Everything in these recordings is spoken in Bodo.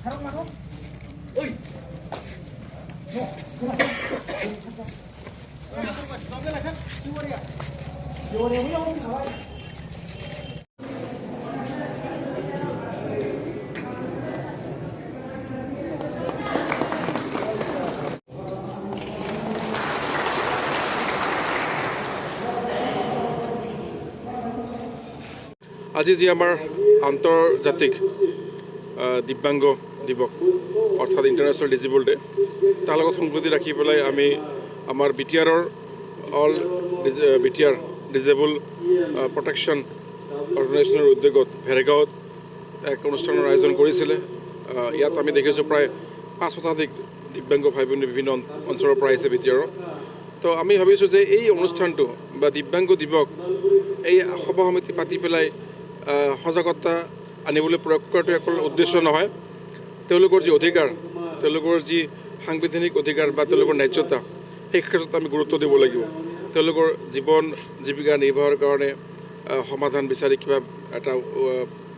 আজি যি আমাৰ আন্তৰ্জাতিক দিব্যাংগ দিৱস অৰ্থাৎ ইণ্টাৰনেশ্যনেল ডিজেবল ডে তাৰ লগত সংগতি ৰাখি পেলাই আমি আমাৰ বিটিআৰৰ অল বিটিআৰ ডিজেবল প্ৰটেকশ্যন অৰ্গেনাইজেশ্যনৰ উদ্যোগত ভেৰেগাঁৱত এক অনুষ্ঠানৰ আয়োজন কৰিছিলে। ইয়াত আমি দেখিছোঁ প্ৰায় 5 শতাধিক দিব্যাংগ ভাই ভনী বিভিন্ন অঞ্চলৰ পৰা আহিছে বিটিআৰৰ। তো আমি ভাবিছোঁ যে এই অনুষ্ঠানটো বা দিব্যাংগ দিৱস এই সভা সমিতি পাতি পেলাই সজাগতা আনিবলৈ প্ৰয়োগ কৰাটো অকল উদ্দেশ্য নহয়, তেওঁলোকৰ যি অধিকাৰ, তেওঁলোকৰ যি সাংবিধানিক অধিকাৰ বা তেওঁলোকৰ ন্যায্যতা, সেই ক্ষেত্ৰত আমি গুৰুত্ব দিব লাগিব। তেওঁলোকৰ জীৱন জীৱিকা নিৰ্বাহৰ কাৰণে সমাধান বিচাৰি কিবা এটা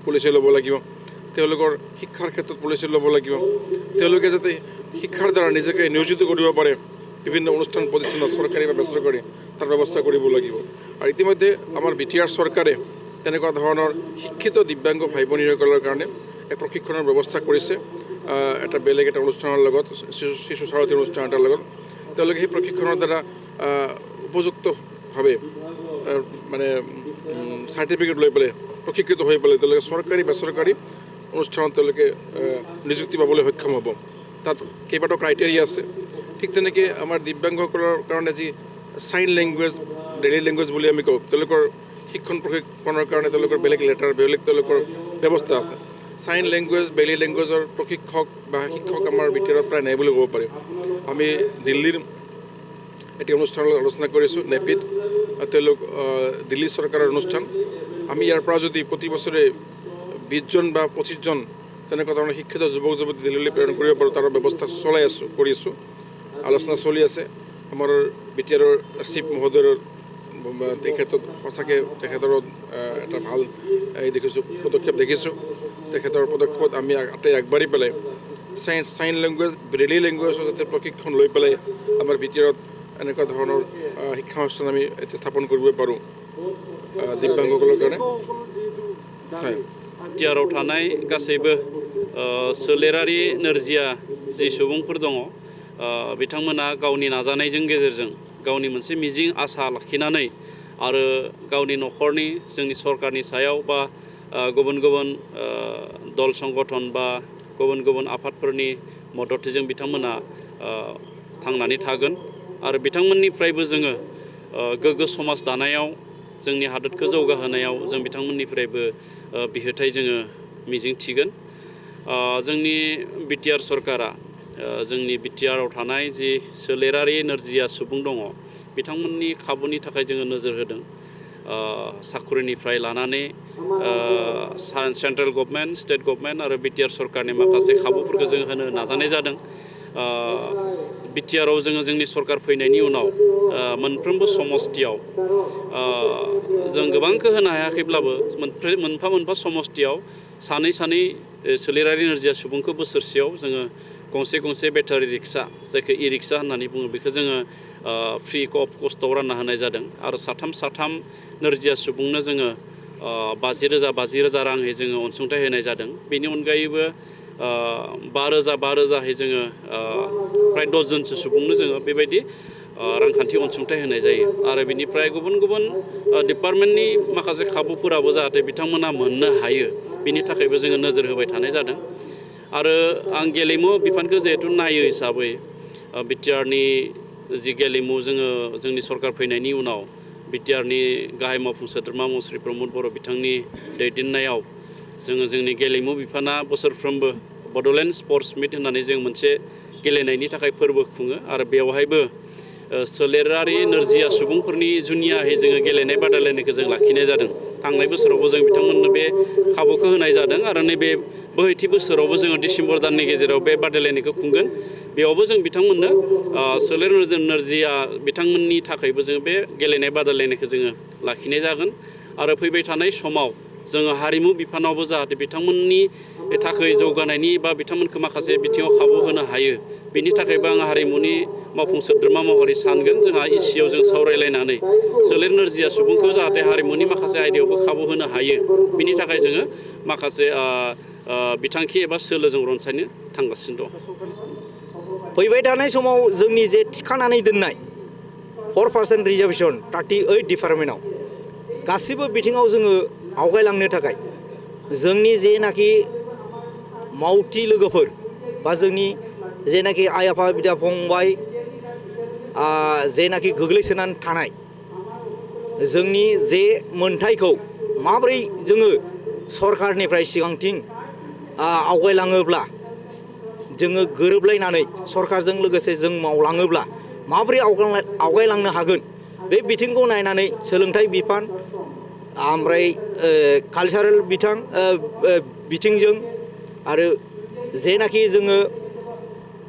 পলিচি ল'ব লাগিব, তেওঁলোকৰ শিক্ষাৰ ক্ষেত্ৰত পলিচি ল'ব লাগিব, তেওঁলোকে যাতে শিক্ষাৰ দ্বাৰা নিজকে নিয়োজিত কৰিব পাৰে বিভিন্ন অনুষ্ঠান প্ৰতিষ্ঠানত চৰকাৰী বা বেচৰকাৰী তাৰ ব্যৱস্থা কৰিব লাগিব। আৰু ইতিমধ্যে আমাৰ বিটিআৰ চৰকাৰে তেনেকুৱা ধৰণৰ শিক্ষিত দিব্যাংগ ভাই ভনীসকলৰ কাৰণে এক প্ৰশিক্ষণৰ ব্যৱস্থা কৰিছে এটা বেলেগ এটা অনুষ্ঠানৰ লগত, শিশু সাৰথী অনুষ্ঠান এটাৰ লগত। তেওঁলোকে সেই প্ৰশিক্ষণৰ দ্বাৰা উপযুক্তভাৱে মানে চাৰ্টিফিকেট লৈ পেলাই প্ৰশিক্ষিত হৈ পেলাই তেওঁলোকে চৰকাৰী বেচৰকাৰী অনুষ্ঠানত তেওঁলোকে নিযুক্তি পাবলৈ সক্ষম হ'ব। তাত কেইবাটাও ক্ৰাইটেৰিয়া আছে। ঠিক তেনেকৈ আমাৰ দিব্যাংগসকলৰ কাৰণে যি চাইন লেংগুৱেজ, ডেইলি লেংগুৱেজ বুলি আমি কওঁ, তেওঁলোকৰ শিক্ষণ প্ৰশিক্ষণৰ কাৰণে তেওঁলোকৰ বেলেগ লেটাৰ, বেলেগ তেওঁলোকৰ ব্যৱস্থা আছে। চাইন লেংগুৱেজ, ডেইলি লেংগুৱেজৰ প্ৰশিক্ষক বা শিক্ষক আমাৰ বিটিআৰত প্ৰায় নাই বুলি ক'ব পাৰি। আমি দিল্লীৰ এটি অনুষ্ঠানৰ আলোচনা কৰিছোঁ, নেপিত, তেওঁলোক দিল্লী চৰকাৰৰ অনুষ্ঠান। আমি ইয়াৰ পৰা যদি প্ৰতি বছৰে 20 জন বা 25 জন তেনেকুৱা ধৰণৰ শিক্ষিত যুৱক যুৱতী দিল্লীলৈ প্ৰেৰণ কৰিব পাৰোঁ, তাৰ ব্যৱস্থা কৰি আছোঁ, আলোচনা চলি আছে। আমাৰ বিটিআৰৰ চিফ মহোদয়ৰ এই ক্ষেত্ৰত সঁচাকৈ তেখেতৰ এটা ভাল পদক্ষেপ দেখিছোঁ। তেখেতৰ পদক্ষেপত আমি আটাই আগবাঢ়ি পেলাই চাইন লেংগুৱেজ, ব্ৰেইলি লেংগুৱেজৰ যাতে প্ৰশিক্ষণ লৈ পেলাই আমাৰ বিটিআৰত এনেকুৱা ধৰণৰ শিক্ষানুষ্ঠান আমি এতিয়া স্থাপন কৰিব পাৰোঁ दिव्यांगসকলৰ কাৰণে। बिटिआराव थानाय गासैबो सोलेरारि नोरजिया जि सुबुंफोर दङ बिथांमोना गावनि नाजानायजों गेजेरजों गावनि मोनसे मिजिं आसा लाखिनानै आरो गावनि न'खरनि जोंनि सरकारनि सायाव बा गुबुन गुबुन दल संगठन बा गुबुन गुबुन आफादफोरनि मददजों बिथांमोना थांनानै थागोन आरो बिथांमोननिफ्रायबो जोङो गोग्गो समाज दानायाव जोंनि हादोरखौ जौगाहोनायाव जों बिथांमोननिफ्रायबो बिहोथाय जोङो मिजिं थिगोन। जोंनि बिटिआर सरकारा जोंनि बिटिआराव थानाय जि सोलेरारि नोरजिया सुबुं दङ बिथांमोननि खाबुनि थाखाय जोङो नोजोर होदों। साख्रिनिफ्राय लानानै सेन्ट्रेल गभर्नमेन्ट, स्टेट गभर्नमेन्ट आरो बिटिआर सरकारनि माखासे खाबुफोरखौ जों होनो नाजानाय जादों। बिटिआराव जोङो जोंनि सरकार फैनायनि उनाव मोनफ्रोमबो समस्तियाव जों गोबांखौ होनो हायाखैब्लाबो मोनफा मोनफा समस्तियाव सानै सानै सोलेरारि नोरजिया सुबुंखौ बोसोरसेयाव जोङो गंसे गंसे बेटारि रिक्सा, जायखौ इ रिक्सा होननानै बुङो, बेखौ जोङो फ्रि अफ कस्टआव रानना होनाय जादों आरो साथाम नोरजिया सुबुंनो जोङो 50,000 राङै जोङो अनसुंथाइ होनाय जादों। बेनि अनगायैबो 5,000 जोङो प्राय 10 जनसो सुबुंनो जोङो बेबायदि रांखान्थि अनसुंथाइ होनाय जायो आरो बिनिफ्राय गुबुन गुबुन डिपार्टमेन्टनि माखासे खाबुफोराबो जाहाथे बिथांमोना मोननो हायो बिनि थाखायबो जोङो नोजोर होबाय थानाय जादों। आरो आं गेलेमु बिफानखौ जिहेतु नायो हिसाबै बिटिआरनि जि गेलेमु जोंनि सरकार फैनायनि उनाव बिटिआरनि गाहाय मावफुं सोद्रोमा मुस्रि प्रमद बर' बिथांनि दैदेननायाव जोंनि गेलेमु बिफाना बोसोरफ्रोमबो बड'लेण्ड स्पर्ट्स मिट होननानै जों मोनसे गेलेनायनि थाखाय फोरबो खुङो आरो बेवहायबो सोलेरारि नोरजिया सुबुंफोरनि जुनियाहै जोङो गेलेनाय बादायलायनायखौ जों लाखिनाय जादों। थांनाय बोसोरावबो जों बिथांमोननो बे खाबुखौ होनाय जादों आरो नैबे बोहैथि बोसोरावबो जोङो डिसेम्बर दाननि गेजेराव बे बादायलायनायखौ खुंगोन। बेयावबो जों बिथांमोननो सोलेर नोरजिया बिथांमोननि थाखायबो जों बे गेलेनाय बादायलायनायखौ जोङो लाखिनाय जागोन आरो फैबाय थानाय समाव जोङो हारिमु बिफानावबो जाहाथे बिथांमोननि थाखै जौगानायनि बा बिथांमोनखौ माखासे बिथिङाव खाबु होनो हायो बिनि थाखायबो आं हारिमुनि मावफुं सोद्रोमा महरै सानगोन जोंहा इसियाव जों सावरायलायनानै सोलेर नोरजिया सुबुंखौ जाहाथे हारिमुनि माखासे आयदायावबो खाबु होनो हायो बिनि थाखाय जोङो माखासे बिथांखि एबा सोलोजों रनसायनो थांगासिनो दं। फैबाय थानाय समाव जोंनि जे थिखानानै दोननाय 4% रिजार्भेसन 38 डिपार्टमेन्टआव गासिबो बिथिङाव जोङो आवगायलांनो थाखाय जोंनि जेनाखि मावथि लोगोफोर बा जोंनि जेनाखि आइ आफा बिदा फंबाय जेनाखि गोग्लैसोनानै थानाय जोंनि जे मोनथायखौ माबोरै जोङो सरकारनिफ्राय सिगांथिं आवगायलाङोब्ला जोङो गोरोबलायनानै सरकारजों लोगोसे जों मावलाङोब्ला माबोरै आवगायलांनो हागोन बे बिथिंखौ नायनानै सोलोंथाइ बिफान ओमफ्राय कालचारेल बिथिंजों आरो जेनाखि जोङो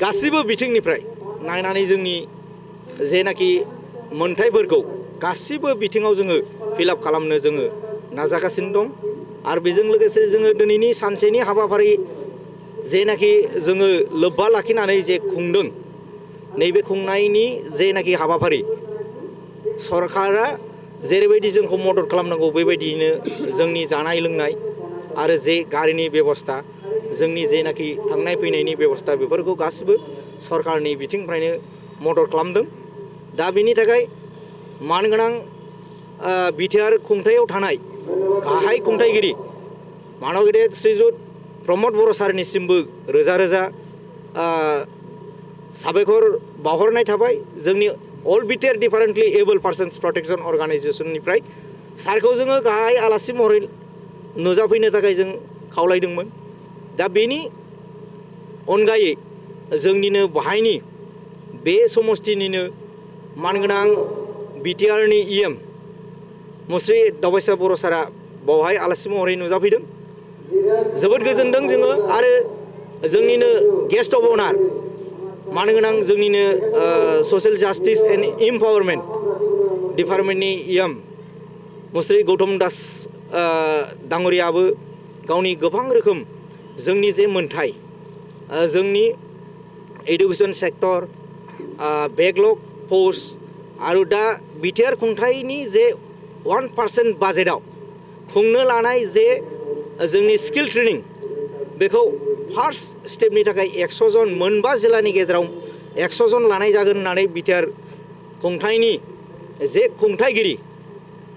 गासिबो बिथिंनिफ्राय नायनानै जोंनि जेनाखि मोनथायफोरखौ गासिबो बिथिङाव जोङो फिलआप खालामनो जोङो नाजागासिनो दं। आरो बेजों लोगोसे जोङो दिनैनि सानसेनि हाबाफारि जेनाखि जोङो लोब्बा लाखिनानै जे खुंदों नैबे खुंनायनि जेनाखि हाबाफारि सरकारा जेरैबायदि जोंखौ मदद खालामनांगौ बेबायदियैनो जोंनि जानाय लोंनाय आरो जे गारिनि बेबस्था जोंनि जेनाखि थांनाय फैनायनि बेबस्था बेफोरखौ गासिबो सरकारनि बिथिंनिफ्रायनो मदद खालामदों। दा बेनि थाखाय मानगोनां बिटिआर खुंथायाव थानाय गाहाय खुंथायगिरि मानव गेदेर श्रीजुत प्रमद बर' सारनिसिमबो रोजा रोजा साबायखर बावहरनाय थाबाय। जोंनि all BTR differently abled persons protection अर्गानाइजेसननिफ्राय सारखौ जोङो गाहाय आलासि महरै नुजाफैनो थाखाय जों खावलायदोंमोन। दा बेनि अनगायै जोंनिनो बाहायनि बे समस्तिनिनो मानगोनां बिटिआरनि इएम मुस्रि दावबायसा बर' सारा बावहाय आलासि महरै नुजाफैदों। जोबोद गोजोनदों जोङो आरो जोंनिनो गेस्ट अफ अनार मानगोनां जोंनिनो ससियेल जास्टिस एन्ड इम्पावारमेन्ट डिपार्टमेन्टनि इएम मुस्रि गौतम दास दाङ'रियाबो गावनि गोबां रोखोम जोंनि जे मोनथाय जोंनि एडुकेसन सेक्टर बेकलग पोस्ट आरो दा बिटिआर खुंथायनि जे 1% बाजेटआव खुंनो लानाय जे जोंनि स्किल ट्रेनिं बेखौ फार्स्ट स्टेपनि थाखाय 100 जन मोनबा जिल्लानि गेजेराव 100 जन लानाय जागोन होननानै बिटिआर खुंथायनि जे खुंथायगिरि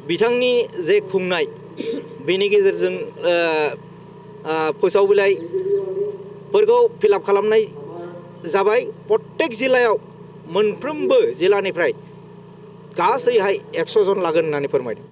बिथांनि जे खुंनाय बेनि गेजेरजों फोसाव बिलाइफोरखौ फिलआप खालामनाय जाबाय। प्रत्येक जिल्लायाव मोनफ्रोमबो जिल्लानिफ्राय गासैहाय 100 जन लागोन होननानै फोरमायदों।